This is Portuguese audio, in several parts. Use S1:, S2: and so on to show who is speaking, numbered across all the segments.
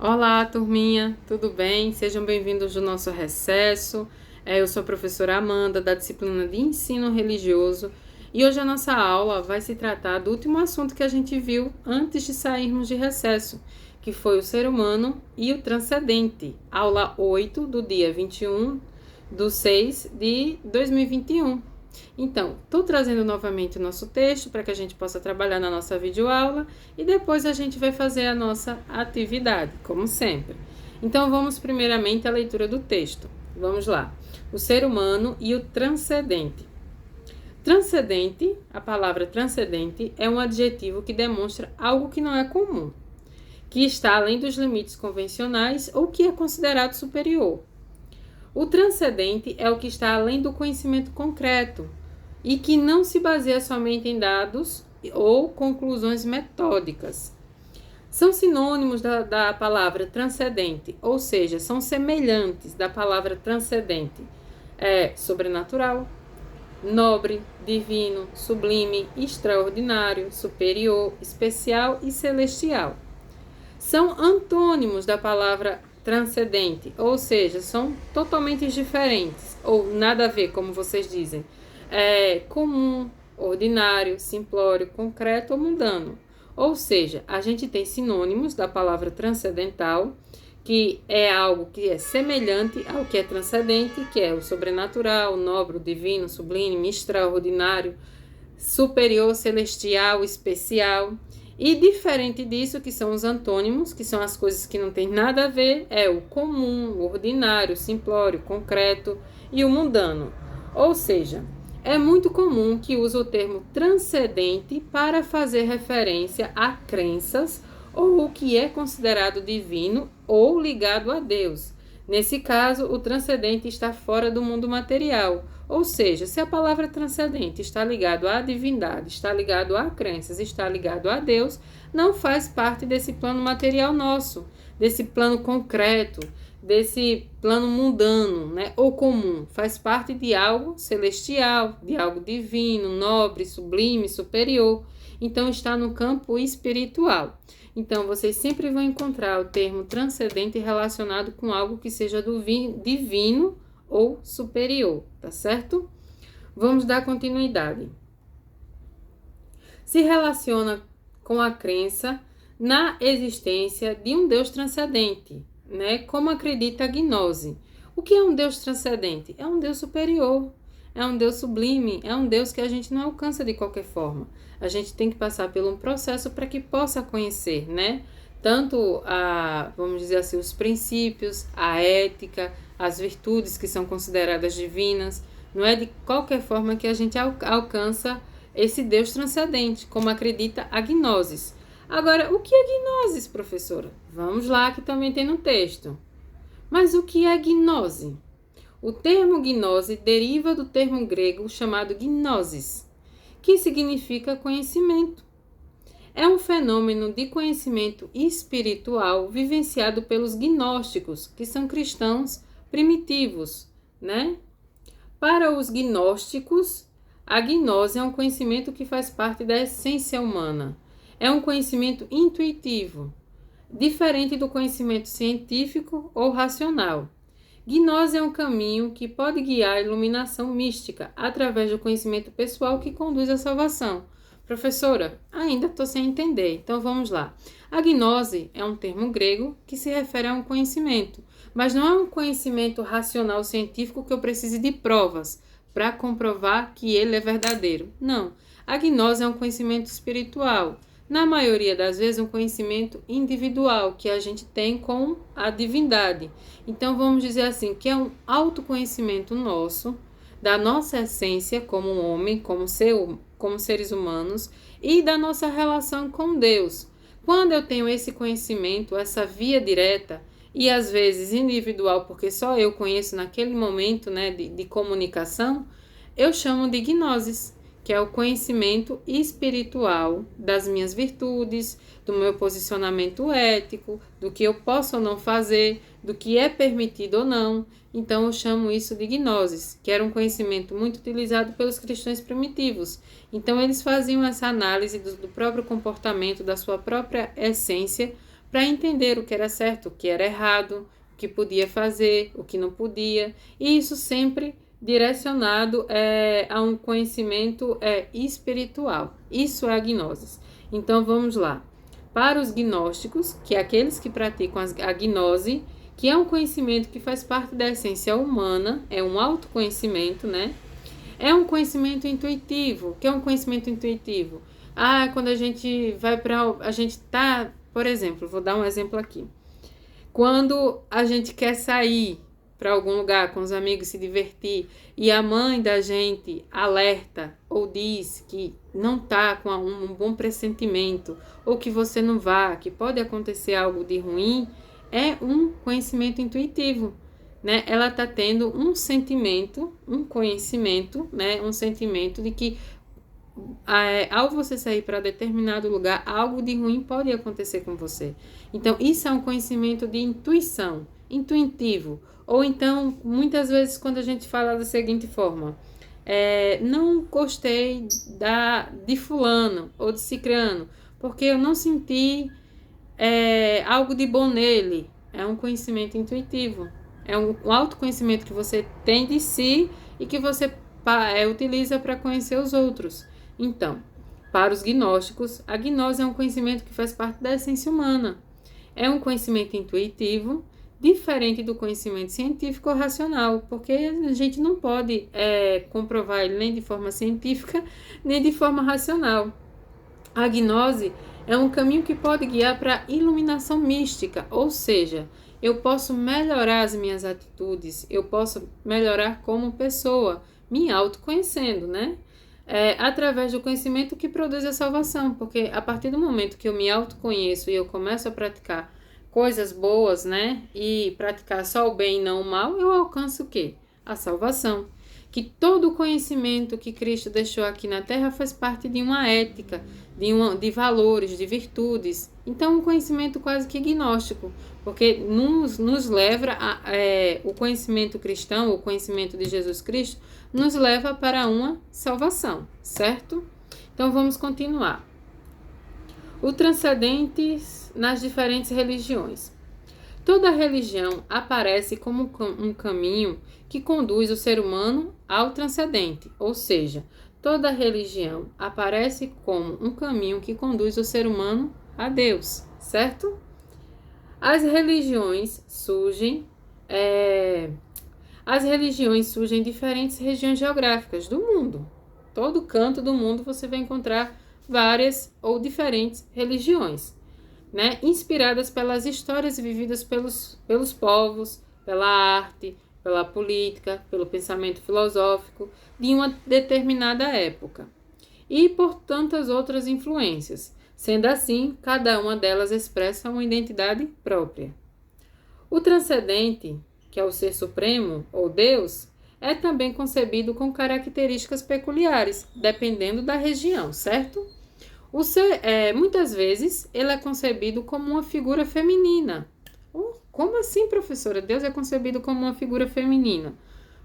S1: Olá, turminha, tudo bem? Sejam bem-vindos ao nosso recesso. Eu sou a professora Amanda, da disciplina de Ensino Religioso, e hoje a nossa aula vai se tratar do último assunto que a gente viu antes de sairmos de recesso, que foi o ser humano e o transcendente, aula 8 do dia 21/6/2021. Então, estou trazendo novamente o nosso texto para que a gente possa trabalhar na nossa videoaula e depois a gente vai fazer a nossa atividade, como sempre. Então, vamos primeiramente à leitura do texto. Vamos lá. O ser humano e o transcendente. Transcendente, a palavra transcendente, é um adjetivo que demonstra algo que não é comum, que está além dos limites convencionais ou que é considerado superior. O transcendente é o que está além do conhecimento concreto e que não se baseia somente em dados ou conclusões metódicas. São sinônimos da palavra transcendente, ou seja, são semelhantes da palavra transcendente. É sobrenatural, nobre, divino, sublime, extraordinário, superior, especial e celestial. São antônimos da palavra transcendente, ou seja, são totalmente diferentes, ou nada a ver, como vocês dizem. Comum, ordinário, simplório, concreto ou mundano. Ou seja, a gente tem sinônimos da palavra transcendental, que é algo que é semelhante ao que é transcendente, que é o sobrenatural, o nobre, o divino, o sublime, extraordinário, superior, celestial, especial. E diferente disso, que são os antônimos, que são as coisas que não tem nada a ver, é o comum, o ordinário, o simplório, o concreto e o mundano. Ou seja, é muito comum que use o termo transcendente para fazer referência a crenças ou o que é considerado divino ou ligado a Deus. Nesse caso, o transcendente está fora do mundo material. Ou seja, se a palavra transcendente está ligado à divindade, está ligado a crenças, está ligado a Deus, não faz parte desse plano material nosso, desse plano concreto, desse plano mundano, né, ou comum. Faz parte de algo celestial, de algo divino, nobre, sublime, superior. Então está no campo espiritual. Então vocês sempre vão encontrar o termo transcendente relacionado com algo que seja do divino ou superior, tá certo? Vamos dar continuidade. Se relaciona com a crença na existência de um Deus transcendente, né? Como acredita a gnose. O que é um Deus transcendente? É um Deus superior, é um Deus sublime, é um Deus que a gente não alcança de qualquer forma. A gente tem que passar por um processo para que possa conhecer, né? Tanto vamos dizer assim, os princípios, a ética, as virtudes que são consideradas divinas. Não é de qualquer forma que a gente alcança esse Deus transcendente, como acredita a Gnosis. Agora, o que é Gnosis, professora? Vamos lá, que também tem no texto. Mas o que é gnose? O termo gnose deriva do termo grego chamado gnosis, que significa conhecimento. É um fenômeno de conhecimento espiritual vivenciado pelos gnósticos, que são cristãos primitivos, né? Para os gnósticos, a gnose é um conhecimento que faz parte da essência humana. É um conhecimento intuitivo, diferente do conhecimento científico ou racional. Gnose é um caminho que pode guiar a iluminação mística através do conhecimento pessoal que conduz à salvação. Professora, ainda estou sem entender, então vamos lá. A gnose é um termo grego que se refere a um conhecimento, mas não é um conhecimento racional científico que eu precise de provas para comprovar que ele é verdadeiro. Não, a gnose é um conhecimento espiritual. Na maioria das vezes, um conhecimento individual que a gente tem com a divindade. Então, vamos dizer assim, que é um autoconhecimento nosso, da nossa essência como homem, como seres humanos, e da nossa relação com Deus. Quando eu tenho esse conhecimento, essa via direta, e às vezes individual, porque só eu conheço naquele momento, né, de comunicação, eu chamo de gnosis, que é o conhecimento espiritual das minhas virtudes, do meu posicionamento ético, do que eu posso ou não fazer, do que é permitido ou não. Então eu chamo isso de gnosis, que era um conhecimento muito utilizado pelos cristãos primitivos. Então eles faziam essa análise do próprio comportamento, da sua própria essência, para entender o que era certo, o que era errado, o que podia fazer, o que não podia, e isso sempre direcionado a um conhecimento espiritual. Isso é a gnose. Então vamos lá. Para os gnósticos, que é aqueles que praticam a gnose, que é um conhecimento que faz parte da essência humana, é um autoconhecimento, né? É um conhecimento intuitivo. O que é um conhecimento intuitivo? Quando a gente vai para... A gente tá, por exemplo, vou dar um exemplo aqui. Quando a gente quer sair para algum lugar com os amigos, se divertir, e a mãe da gente alerta ou diz que não tá com um bom pressentimento, ou que você não vá, que pode acontecer algo de ruim, é um conhecimento intuitivo, né? Ela está tendo um sentimento, um conhecimento, né? Um sentimento de que ao você sair para determinado lugar, algo de ruim pode acontecer com você. Então, isso é um conhecimento de intuição, intuitivo. Ou então, muitas vezes, quando a gente fala da seguinte forma, não gostei de fulano ou de cicrano, porque eu não senti algo de bom nele. É um conhecimento intuitivo. É um autoconhecimento que você tem de si e que você utiliza para conhecer os outros. Então, para os gnósticos, a gnose é um conhecimento que faz parte da essência humana. É um conhecimento intuitivo, diferente do conhecimento científico ou racional, porque a gente não pode comprovar ele nem de forma científica, nem de forma racional. A gnose é um caminho que pode guiar para a iluminação mística, ou seja, eu posso melhorar as minhas atitudes, eu posso melhorar como pessoa, me autoconhecendo, né? Através do conhecimento que produz a salvação, porque a partir do momento que eu me autoconheço e eu começo a praticar coisas boas, né? E praticar só o bem e não o mal, eu alcanço o quê? A salvação. Que todo o conhecimento que Cristo deixou aqui na Terra faz parte de uma ética, de valores, de virtudes. Então, um conhecimento quase que gnóstico, porque nos leva o conhecimento cristão, o conhecimento de Jesus Cristo, nos leva para uma salvação, certo? Então, vamos continuar. O transcendente nas diferentes religiões. Toda religião aparece como um caminho que conduz o ser humano ao transcendente, ou seja, toda religião aparece como um caminho que conduz o ser humano a Deus, certo? As religiões surgem em diferentes regiões geográficas do mundo. Todo canto do mundo você vai encontrar várias ou diferentes religiões, né? Inspiradas pelas histórias vividas pelos povos, pela arte, pela política, pelo pensamento filosófico de uma determinada época e por tantas outras influências. Sendo assim, cada uma delas expressa uma identidade própria. O transcendente, que é o Ser Supremo, ou Deus, é também concebido com características peculiares, dependendo da região, certo? Muitas vezes, ele é concebido como uma figura feminina. Como assim, professora? Deus é concebido como uma figura feminina?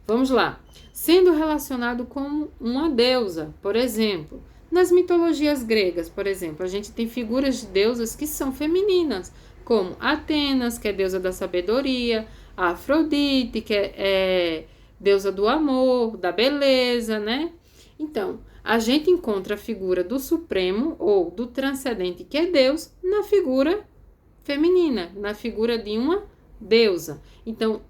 S1: Vamos lá. Sendo relacionado com uma deusa, por exemplo. Nas mitologias gregas, por exemplo, a gente tem figuras de deusas que são femininas, como Atenas, que é deusa da sabedoria, a Afrodite, que é deusa do amor, da beleza, né? Então, a gente encontra a figura do Supremo ou do Transcendente, que é Deus, na figura feminina, na figura de uma deusa. Então,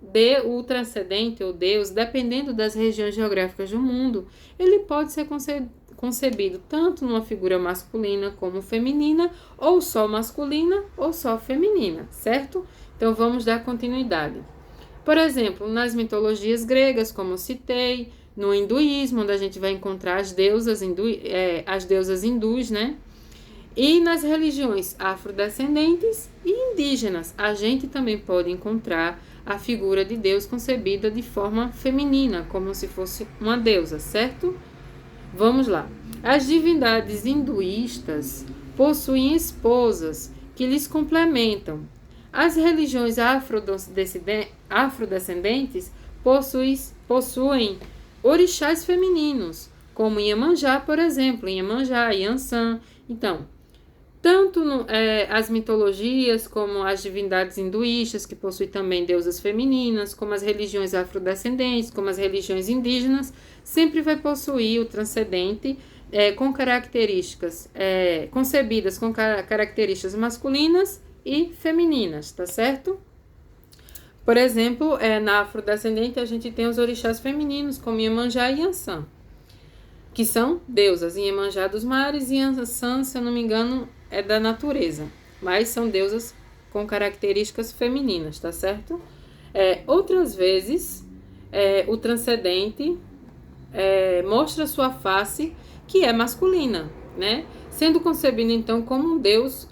S1: o Transcendente ou Deus, dependendo das regiões geográficas do mundo, ele pode ser concebido tanto numa figura masculina como feminina, ou só masculina ou só feminina, certo? Então, vamos dar continuidade. Por exemplo, nas mitologias gregas, como eu citei, no hinduísmo, onde a gente vai encontrar as deusas hindus, né? E nas religiões afrodescendentes e indígenas, a gente também pode encontrar a figura de Deus concebida de forma feminina, como se fosse uma deusa, certo? Vamos lá. As divindades hinduístas possuem esposas que lhes complementam. As religiões afrodescendentes possuem orixás femininos, como Iemanjá, por exemplo, Iemanjá, Yansan. Então, Tanto as mitologias, como as divindades hinduístas, que possuem também deusas femininas, como as religiões afrodescendentes, como as religiões indígenas, sempre vai possuir o transcendente com características concebidas com características masculinas e femininas, tá certo? Por exemplo, na afrodescendente a gente tem os orixás femininos, como Iemanjá e Iansã, que são deusas. Iemanjá dos mares e Iansã, se eu não me engano, é da natureza, mas são deusas com características femininas, tá certo? Outras vezes, o transcendente mostra sua face, que é masculina, né? Sendo concebido então como um deus,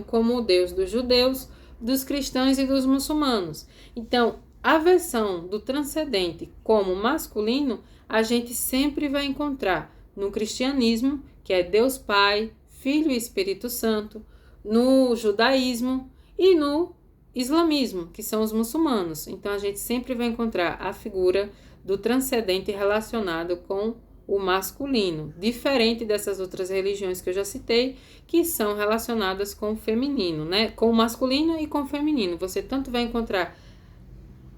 S1: como o deus dos judeus, dos cristãos e dos muçulmanos. Então, a versão do transcendente como masculino, a gente sempre vai encontrar no cristianismo, que é Deus Pai, Filho e Espírito Santo, no judaísmo e no islamismo, que são os muçulmanos. Então, a gente sempre vai encontrar a figura do transcendente relacionado com o masculino, diferente dessas outras religiões que eu já citei, que são relacionadas com o feminino, né? Com o masculino e com o feminino. Você tanto vai encontrar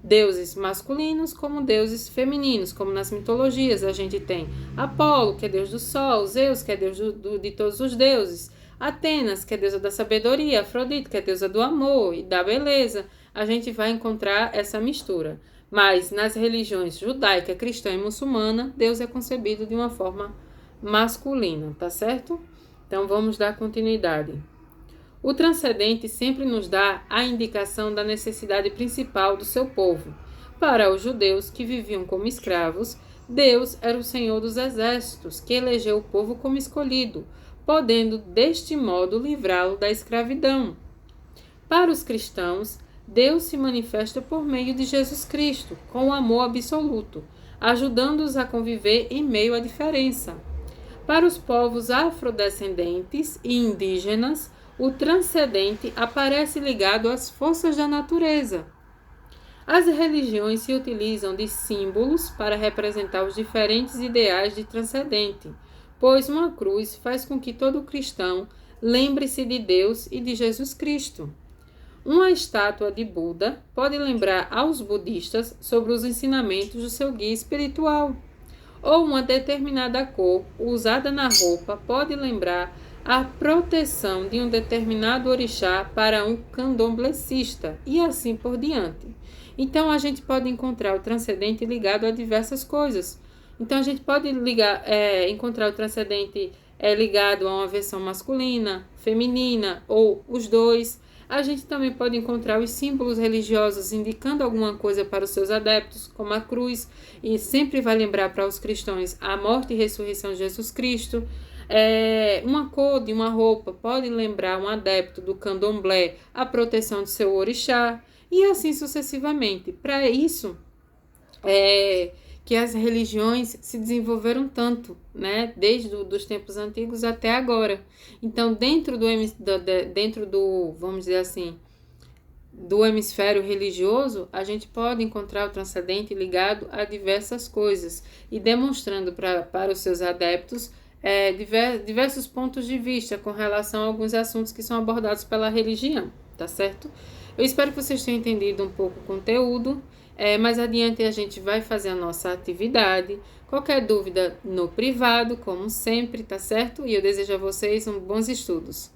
S1: deuses masculinos como deuses femininos, como nas mitologias a gente tem Apolo, que é deus do sol, Zeus, que é deus de todos os deuses, Atenas, que é deusa da sabedoria, Afrodite, que é deusa do amor e da beleza. A gente vai encontrar essa mistura. Mas nas religiões judaica, cristã e muçulmana, Deus é concebido de uma forma masculina, tá certo? Então vamos dar continuidade. O transcendente sempre nos dá a indicação da necessidade principal do seu povo. Para os judeus que viviam como escravos, Deus era o Senhor dos exércitos, que elegeu o povo como escolhido, podendo deste modo livrá-lo da escravidão. Para os cristãos, Deus se manifesta por meio de Jesus Cristo, com amor absoluto, ajudando-os a conviver em meio à diferença. Para os povos afrodescendentes e indígenas, o transcendente aparece ligado às forças da natureza. As religiões se utilizam de símbolos para representar os diferentes ideais de transcendente, pois uma cruz faz com que todo cristão lembre-se de Deus e de Jesus Cristo. Uma estátua de Buda pode lembrar aos budistas sobre os ensinamentos do seu guia espiritual. Ou uma determinada cor usada na roupa pode lembrar a proteção de um determinado orixá para um candomblessista, e assim por diante. Então, a gente pode encontrar o transcendente ligado a diversas coisas. Então, a gente pode encontrar o transcendente ligado a uma versão masculina, feminina ou os dois. A gente também pode encontrar os símbolos religiosos indicando alguma coisa para os seus adeptos, como a cruz, e sempre vai lembrar para os cristãos a morte e ressurreição de Jesus Cristo. Uma cor de uma roupa pode lembrar um adepto do candomblé a proteção de seu orixá, e assim sucessivamente. Para isso, que as religiões se desenvolveram tanto, né, desde os tempos antigos até agora. Então, dentro do, vamos dizer assim, do hemisfério religioso, a gente pode encontrar o transcendente ligado a diversas coisas e demonstrando para os seus adeptos diversos pontos de vista com relação a alguns assuntos que são abordados pela religião, tá certo? Eu espero que vocês tenham entendido um pouco o conteúdo. Mais adiante a gente vai fazer a nossa atividade. Qualquer dúvida no privado, como sempre, tá certo? E eu desejo a vocês bons estudos.